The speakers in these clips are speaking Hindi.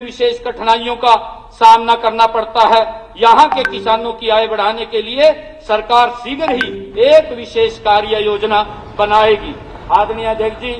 विशेष कठिनाइयों का सामना करना पड़ता है। यहाँ के किसानों की आय बढ़ाने के लिए सरकार शीघ्र ही एक विशेष कार्य योजना बनाएगी। आदरणीय अध्यक्ष जी,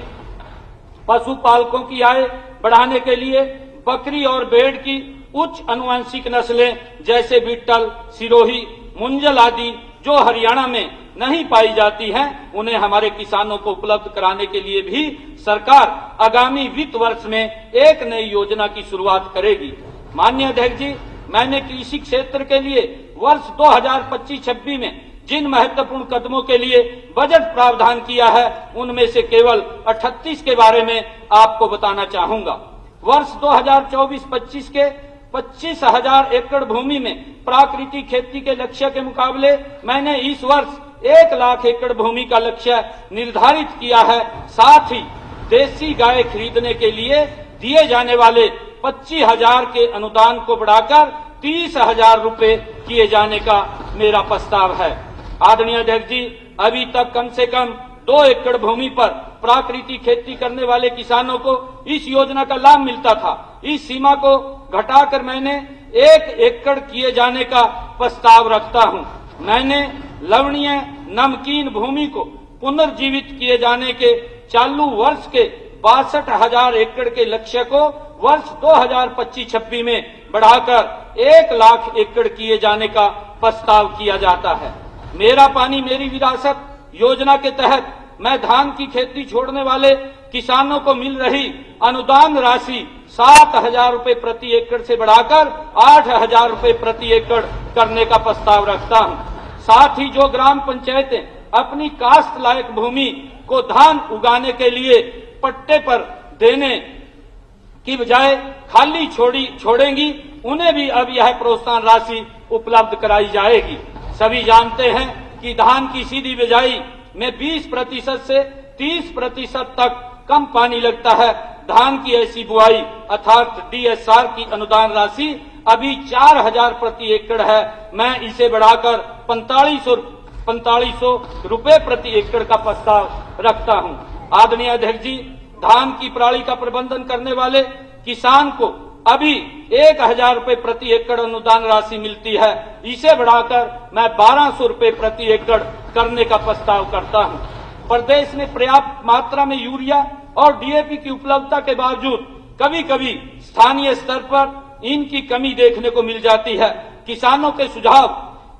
पशुपालकों की आय बढ़ाने के लिए बकरी और भेड़ की उच्च आनुवंशिक नस्लें जैसे बीटल, सिरोही, मुंजल आदि जो हरियाणा में नहीं पाई जाती हैं, उन्हें हमारे किसानों को उपलब्ध कराने के लिए भी सरकार आगामी वित्त वर्ष में एक नई योजना की शुरुआत करेगी। माननीय अध्यक्ष जी, मैंने कृषि क्षेत्र के लिए वर्ष 2025-26 में जिन महत्वपूर्ण कदमों के लिए बजट प्रावधान किया है, उनमें से केवल 38 के बारे में आपको बताना चाहूंगा। वर्ष 2024-25 के 25,000 एकड़ भूमि में प्राकृतिक खेती के लक्ष्य के मुकाबले मैंने इस वर्ष 1 लाख एकड़ भूमि का लक्ष्य निर्धारित किया है। साथ ही देसी गाय खरीदने के लिए दिए जाने वाले 25,000 के अनुदान को बढ़ाकर 30,000 रुपए किए जाने का मेरा प्रस्ताव है। आदरणीय अध्यक्ष जी, अभी तक कम से कम 2 एकड़ भूमि पर प्राकृतिक खेती करने वाले किसानों को इस योजना का लाभ मिलता था। इस सीमा को घटाकर मैंने 1 एकड़ किए जाने का प्रस्ताव रखता हूं। मैंने लवणीय नमकीन भूमि को पुनर्जीवित किए जाने के चालू वर्ष के 62,000 एकड़ के लक्ष्य को वर्ष 2025-26 में बढ़ाकर 1 लाख एकड़ किए जाने का प्रस्ताव किया जाता है। मेरा पानी मेरी विरासत योजना के तहत मैं धान की खेती छोड़ने वाले किसानों को मिल रही अनुदान राशि 7,000 रुपए प्रति एकड़ से बढ़ाकर 8,000 रुपए प्रति एकड़ करने का प्रस्ताव रखता हूं। साथ ही जो ग्राम पंचायतें अपनी काश्त लायक भूमि को धान उगाने के लिए पट्टे पर देने की बजाय खाली छोड़ेंगी, उन्हें भी अब यह प्रोत्साहन राशि उपलब्ध कराई जाएगी। सभी जानते हैं कि धान की सीधी बिजाई में 20% से 30% तक कम पानी लगता है। धान की ऐसी बुआई अर्थात DSR की अनुदान राशि अभी 4,000 प्रति एकड़ है। मैं इसे बढ़ाकर 4500 रुपए प्रति एकड़ का प्रस्ताव रखता हूं। आदरणीय अध्यक्ष जी, धान की पराली का प्रबंधन करने वाले किसान को अभी 1,000 रुपए प्रति एकड़ अनुदान राशि मिलती है। इसे बढ़ाकर मैं 1,200 रुपए प्रति एकड़ करने का प्रस्ताव करता हूं। प्रदेश में पर्याप्त मात्रा में यूरिया और DAP की उपलब्धता के बावजूद कभी कभी स्थानीय स्तर पर इनकी कमी देखने को मिल जाती है। किसानों के सुझाव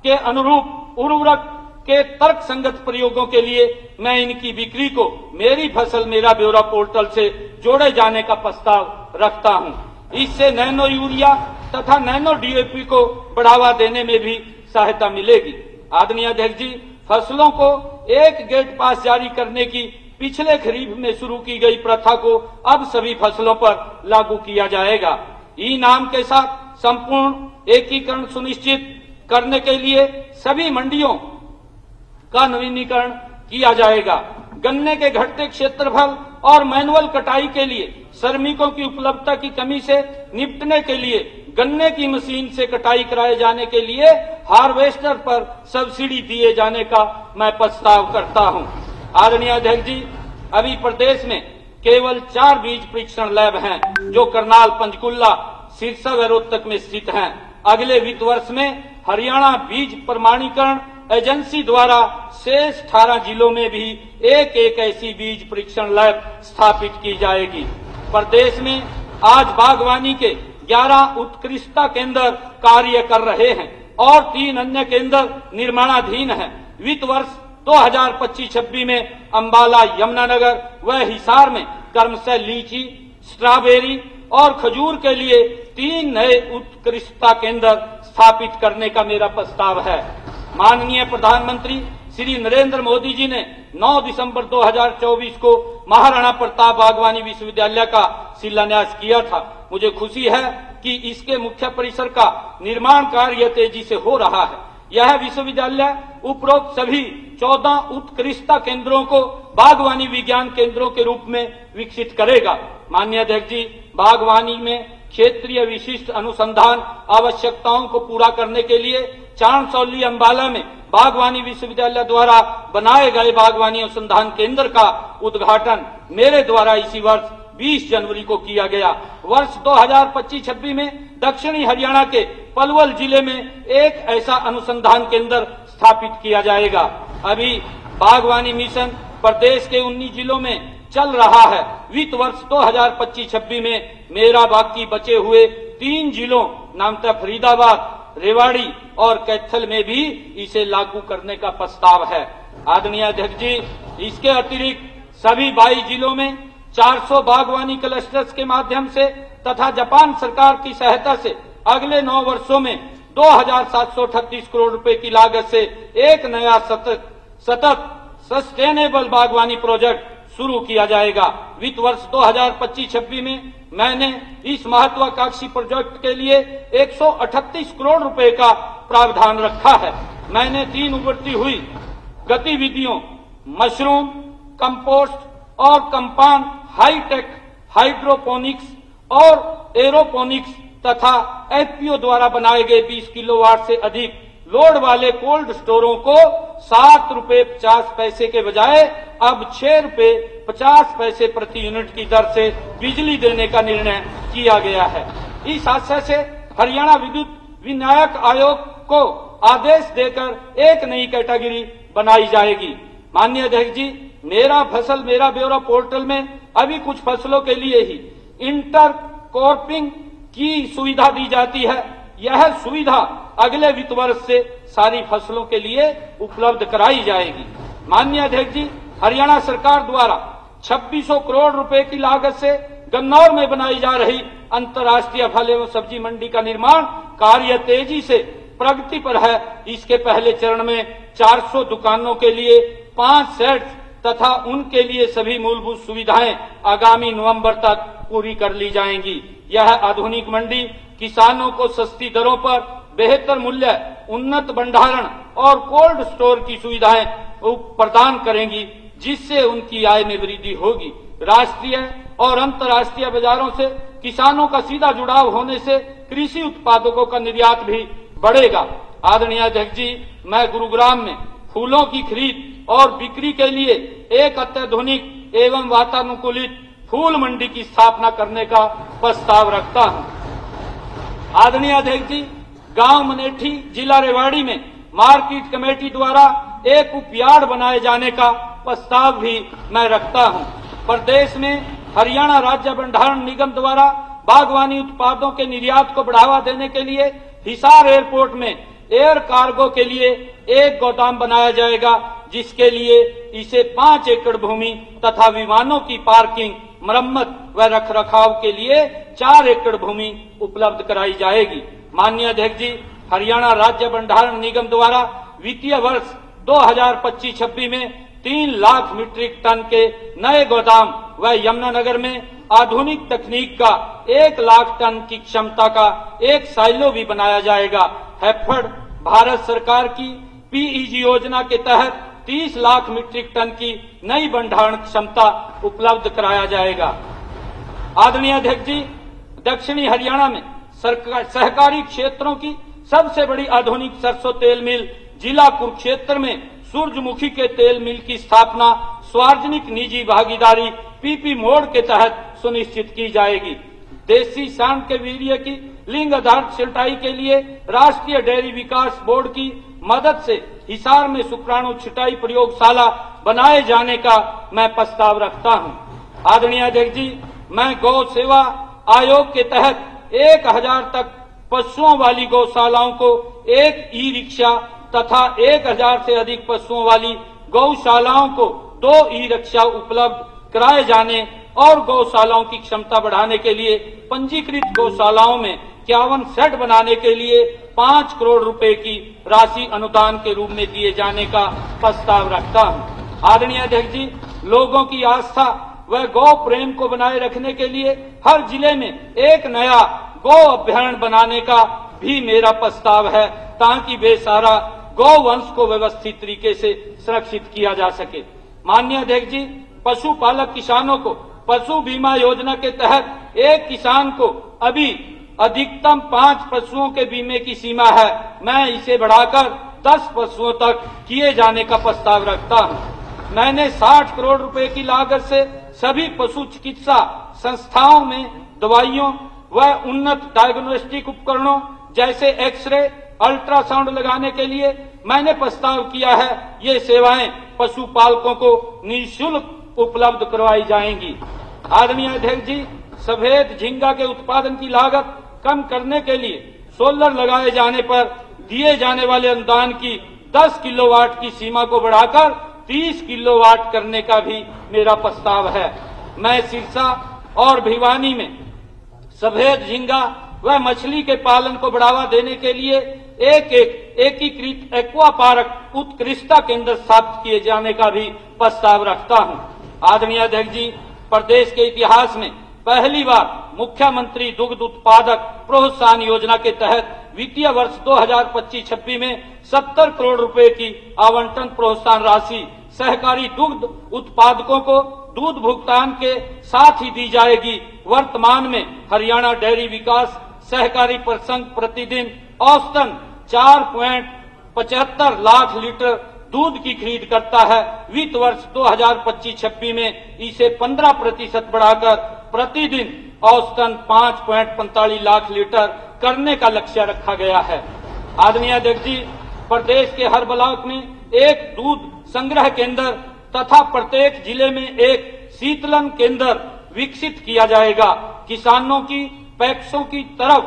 के अनुरूप उर्वरक के तर्क संगत प्रयोगों के लिए मैं इनकी बिक्री को मेरी फसल मेरा ब्यौरा पोर्टल से जोड़े जाने का प्रस्ताव रखता हूं। इससे नैनो यूरिया तथा नैनो DAP को बढ़ावा देने में भी सहायता मिलेगी। आदरणीय अध्यक्ष जी, फसलों को एक गेट पास जारी करने की पिछले खरीफ में शुरू की गई प्रथा को अब सभी फसलों पर लागू किया जाएगा। ई-नाम के साथ संपूर्ण एकीकरण सुनिश्चित करने के लिए सभी मंडियों का नवीनीकरण किया जाएगा। गन्ने के घटते क्षेत्रफल और मैनुअल कटाई के लिए श्रमिकों की उपलब्धता की कमी से निपटने के लिए गन्ने की मशीन से कटाई कराए जाने के लिए हार्वेस्टर पर सब्सिडी दिए जाने का मैं प्रस्ताव करता हूं। आदरणीय अध्यक्ष जी, अभी प्रदेश में केवल 4 बीज परीक्षण लैब हैं, जो करनाल, पंचकुला, सिरसा व रोहतक में स्थित हैं। अगले वित्त वर्ष में हरियाणा बीज प्रमाणीकरण एजेंसी द्वारा शेष 18 जिलों में भी एक ऐसी बीज परीक्षण लैब स्थापित की जाएगी। प्रदेश में आज बागवानी के 11 उत्कृष्टता केंद्र कार्य कर रहे हैं और 3 अन्य केंद्र निर्माणाधीन हैं। वित्त वर्ष 2025-26 में अंबाला, यमुनानगर व हिसार में क्रमशः लीची, स्ट्रॉबेरी और खजूर के लिए 3 नए उत्कृष्टता केंद्र स्थापित करने का मेरा प्रस्ताव है। माननीय प्रधानमंत्री श्री नरेंद्र मोदी जी ने 9 दिसंबर 2024 को महाराणा प्रताप बागवानी विश्वविद्यालय का शिलान्यास किया था। मुझे खुशी है कि इसके मुख्य परिसर का निर्माण कार्य तेजी से हो रहा है। यह विश्वविद्यालय उपरोक्त सभी 14 उत्कृष्टता केंद्रों को बागवानी विज्ञान केंद्रों के रूप में विकसित करेगा। माननीय अध्यक्ष जी, बागवानी में क्षेत्रीय विशिष्ट अनुसंधान आवश्यकताओं को पूरा करने के लिए चांदसौली, अंबाला में बागवानी विश्वविद्यालय द्वारा बनाए गए बागवानी अनुसंधान केंद्र का उद्घाटन मेरे द्वारा इसी वर्ष 20 जनवरी को किया गया। वर्ष 2025-26 में दक्षिणी हरियाणा के पलवल जिले में एक ऐसा अनुसंधान केंद्र स्थापित किया जाएगा। अभी बागवानी मिशन प्रदेश के 19 जिलों में चल रहा है। वित्त वर्ष 2025-26 में मेरा बाकी बचे हुए 3 जिलों नामतः फरीदाबाद, रेवाड़ी और कैथल में भी इसे लागू करने का प्रस्ताव है। आदरणीय अध्यक्ष जी, इसके अतिरिक्त सभी 22 जिलों में 400 बागवानी क्लस्टर्स के माध्यम से तथा जापान सरकार की सहायता से अगले 9 वर्षों में 2738 करोड़ रुपए की लागत से एक नया सतत सस्टेनेबल बागवानी प्रोजेक्ट शुरू किया जाएगा। वित्त वर्ष 2025-26 में मैंने इस महत्वाकांक्षी प्रोजेक्ट के लिए 138 करोड़ रुपए का प्रावधान रखा है। मैंने 3 उभरती हुई गतिविधियों मशरूम, कंपोस्ट और कंपाउंड हाईटेक हाइड्रोपोनिक्स और एरोपोनिक्स तथा एफपीओ द्वारा बनाए गए 20 किलोवाट से अधिक लोड वाले कोल्ड स्टोरों को 7 रुपए 50 पैसे के बजाय अब 6 रुपए 50 पैसे प्रति यूनिट की दर से बिजली देने का निर्णय किया गया है। इस आशय से हरियाणा विद्युत विनियामक आयोग को आदेश देकर एक नई कैटेगरी बनाई जाएगी। माननीय अध्यक्ष जी, मेरा फसल मेरा ब्यौरा पोर्टल में अभी कुछ फसलों के लिए ही इंटर क्रॉपिंग की सुविधा दी जाती है। यह सुविधा अगले वित्त वर्ष से सारी फसलों के लिए उपलब्ध कराई जाएगी। माननीय अध्यक्ष जी, हरियाणा सरकार द्वारा 2600 करोड़ रुपए की लागत से गन्नौर में बनाई जा रही अंतर्राष्ट्रीय फल एवं सब्जी मंडी का निर्माण कार्य तेजी से प्रगति पर है। इसके पहले चरण में 400 दुकानों के लिए 5 सेट्स तथा उनके लिए सभी मूलभूत सुविधाएं आगामी नवंबर तक पूरी कर ली जाएंगी। यह आधुनिक मंडी किसानों को सस्ती दरों पर बेहतर मूल्य, उन्नत भंडारण और कोल्ड स्टोर की सुविधाएं प्रदान करेंगी, जिससे उनकी आय में वृद्धि होगी। राष्ट्रीय और अंतर्राष्ट्रीय बाजारों से किसानों का सीधा जुड़ाव होने से कृषि उत्पादकों का निर्यात भी बढ़ेगा। आदरणीय अध्यक्ष जी, मैं गुरुग्राम में फूलों की खरीद और बिक्री के लिए एक अत्याधुनिक एवं वातानुकूलित फूल मंडी की स्थापना करने का प्रस्ताव रखता हूं। आदरणीय अध्यक्ष जी, गांव मनेठी, जिला रेवाड़ी में मार्केट कमेटी द्वारा एक उपयार्ड बनाए जाने का प्रस्ताव भी मैं रखता हूं। प्रदेश में हरियाणा राज्य भंडारण निगम द्वारा बागवानी उत्पादों के निर्यात को बढ़ावा देने के लिए हिसार एयरपोर्ट में एयर कार्गो के लिए एक गोदाम बनाया जाएगा, जिसके लिए इसे 5 एकड़ भूमि तथा विमानों की पार्किंग, मरम्मत व रखरखाव के लिए 4 एकड़ भूमि उपलब्ध कराई जाएगी। माननीय अध्यक्ष जी, हरियाणा राज्य भंडारण निगम द्वारा वित्तीय वर्ष 2025-26 में 3 लाख मीट्रिक टन के नए गोदाम व यमुनानगर में आधुनिक तकनीक का 1 लाख टन की क्षमता का एक साइलो भी बनाया जाएगा। हैफेड भारत सरकार की पीईजी योजना के तहत 30 लाख मीट्रिक टन की नई भंडारण क्षमता उपलब्ध कराया जाएगा। आदरणीय अध्यक्ष जी, दक्षिणी हरियाणा में सहकारी क्षेत्रों की सबसे बड़ी आधुनिक सरसों तेल मिल जिला कुरुक्षेत्र में सूरजमुखी के तेल मिल की स्थापना सार्वजनिक निजी भागीदारी पीपी मोड के तहत सुनिश्चित की जाएगी। देसी सांड के वीर्य की लिंग आधारित छिटाई के लिए राष्ट्रीय डेयरी विकास बोर्ड की मदद से हिसार में शुक्राणु छिटाई प्रयोगशाला बनाए जाने का मैं प्रस्ताव रखता हूं। आदरणीय अध्यक्ष जी, मैं गौ सेवा आयोग के तहत 1000 तक पशुओं वाली गौशालाओं को एक ई रिक्शा तथा 1000 से अधिक पशुओं वाली गौशालाओं को 2 ई रिक्शा उपलब्ध कराए जाने और गौशालाओं की क्षमता बढ़ाने के लिए पंजीकृत गौशालाओं में 51 सेट बनाने के लिए 5 करोड़ रुपए की राशि अनुदान के रूप में दिए जाने का प्रस्ताव रखता हूं। आदरणीय अध्यक्ष जी, लोगों की आस्था व गौ प्रेम को बनाए रखने के लिए हर जिले में एक नया गौ अभ्यारण्य बनाने का भी मेरा प्रस्ताव है, ताकि बेसहारा गौ वंश को व्यवस्थित तरीके से सुरक्षित किया जा सके। माननीय अध्यक्ष जी, पशुपालक किसानों को पशु बीमा योजना के तहत एक किसान को अभी अधिकतम 5 पशुओं के बीमे की सीमा है, मैं इसे बढ़ाकर 10 पशुओं तक किए जाने का प्रस्ताव रखता हूं। मैंने 60 करोड़ रुपए की लागत से सभी पशु चिकित्सा संस्थाओं में दवाइयों व उन्नत डायग्नोस्टिक उपकरणों जैसे एक्सरे, अल्ट्रासाउंड लगाने के लिए मैंने प्रस्ताव किया है। ये सेवाएं पशुपालकों को निःशुल्क उपलब्ध करवाई जाएंगी। आदरणीय अध्यक्ष जी, सफेद झींगा के उत्पादन की लागत कम करने के लिए सोलर लगाए जाने पर दिए जाने वाले अनुदान की 10 किलोवाट की सीमा को बढ़ाकर 30 किलोवाट करने का भी मेरा प्रस्ताव है। मैं सिरसा और भिवानी में सफेद झींगा व मछली के पालन को बढ़ावा देने के लिए एक एकीकृत एक्वा पार्क उत्कृष्टता केंद्र स्थापित किए जाने का भी प्रस्ताव रखता हूं। आदरणीय अध्यक्ष जी, प्रदेश के इतिहास में पहली बार मुख्यमंत्री दुग्ध उत्पादक प्रोत्साहन योजना के तहत वित्तीय वर्ष 2025-26 में 70 करोड़ रुपए की आवंटन प्रोत्साहन राशि सहकारी दुग्ध उत्पादकों को दूध भुगतान के साथ ही दी जाएगी। वर्तमान में हरियाणा डेयरी विकास सहकारी परिसंघ प्रतिदिन औसतन 4.75 लाख लीटर दूध की खरीद करता है। वित्त वर्ष 2025-26 में इसे 15% बढ़ाकर प्रतिदिन औसतन 5.45 लाख लीटर करने का लक्ष्य रखा गया है। आदरणीय अध्यक्ष जी, प्रदेश के हर ब्लॉक में एक दूध संग्रह केंद्र तथा प्रत्येक जिले में एक शीतलन केंद्र विकसित किया जाएगा। किसानों की पैक्सों की तरफ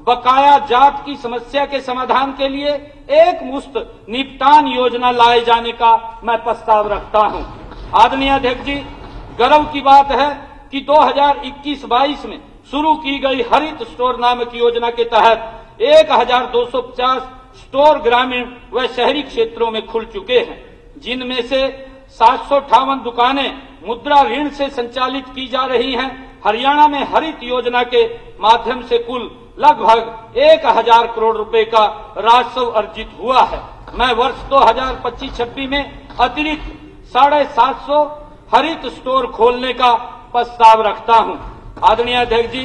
बकाया जात की समस्या के समाधान के लिए एक मुश्त निपटान योजना लाए जाने का मैं प्रस्ताव रखता हूं। आदरणीय अध्यक्ष जी, गर्व की बात है कि 2021-22 में शुरू की गई हरित स्टोर नामक योजना के तहत 1250 स्टोर ग्रामीण व शहरी क्षेत्रों में खुल चुके हैं, जिनमें से 758 दुकानें मुद्रा ऋण से संचालित की जा रही हैं। हरियाणा में हरित योजना के माध्यम से कुल लगभग 1000 करोड़ रुपए का राजस्व अर्जित हुआ है। मैं वर्ष 2025-26 में अतिरिक्त 750 हरित स्टोर खोलने का प्रस्ताव रखता हूं। आदरणीय अध्यक्ष जी,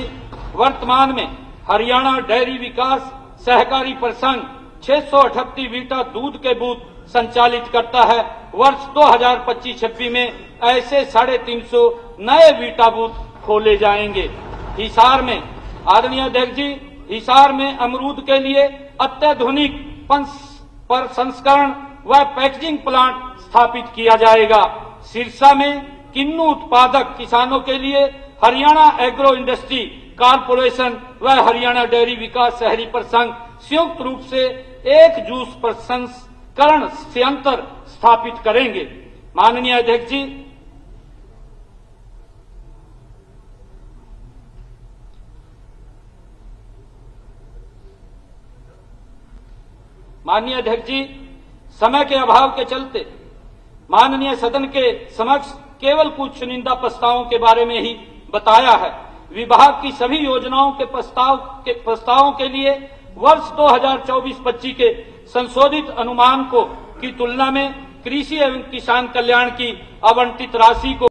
वर्तमान में हरियाणा डेयरी विकास सहकारी परिसंघ 638 वीटा दूध के बूथ संचालित करता है। वर्ष 2025-26 में ऐसे 350 नए वीटा बूथ खोले जाएंगे। हिसार में आदरणीय अध्यक्ष जी, हिसार में अमरूद के लिए अत्याधुनिक प्रसंस्करण व पैकेजिंग प्लांट स्थापित किया जाएगा। सिरसा में किन्नू उत्पादक किसानों के लिए हरियाणा एग्रो इंडस्ट्री कारपोरेशन व हरियाणा डेयरी विकास शहरी परिसंघ संयुक्त रूप से एक जूस प्रसंस्करण संयंत्र स्थापित करेंगे। माननीय अध्यक्ष जी, समय के अभाव के चलते माननीय सदन के समक्ष केवल कुछ चुनिंदा प्रस्तावों के बारे में ही बताया है। विभाग की सभी योजनाओं के प्रस्तावों के लिए वर्ष 2024-25 के संशोधित अनुमान की तुलना में कृषि एवं किसान कल्याण की आवंटित राशि को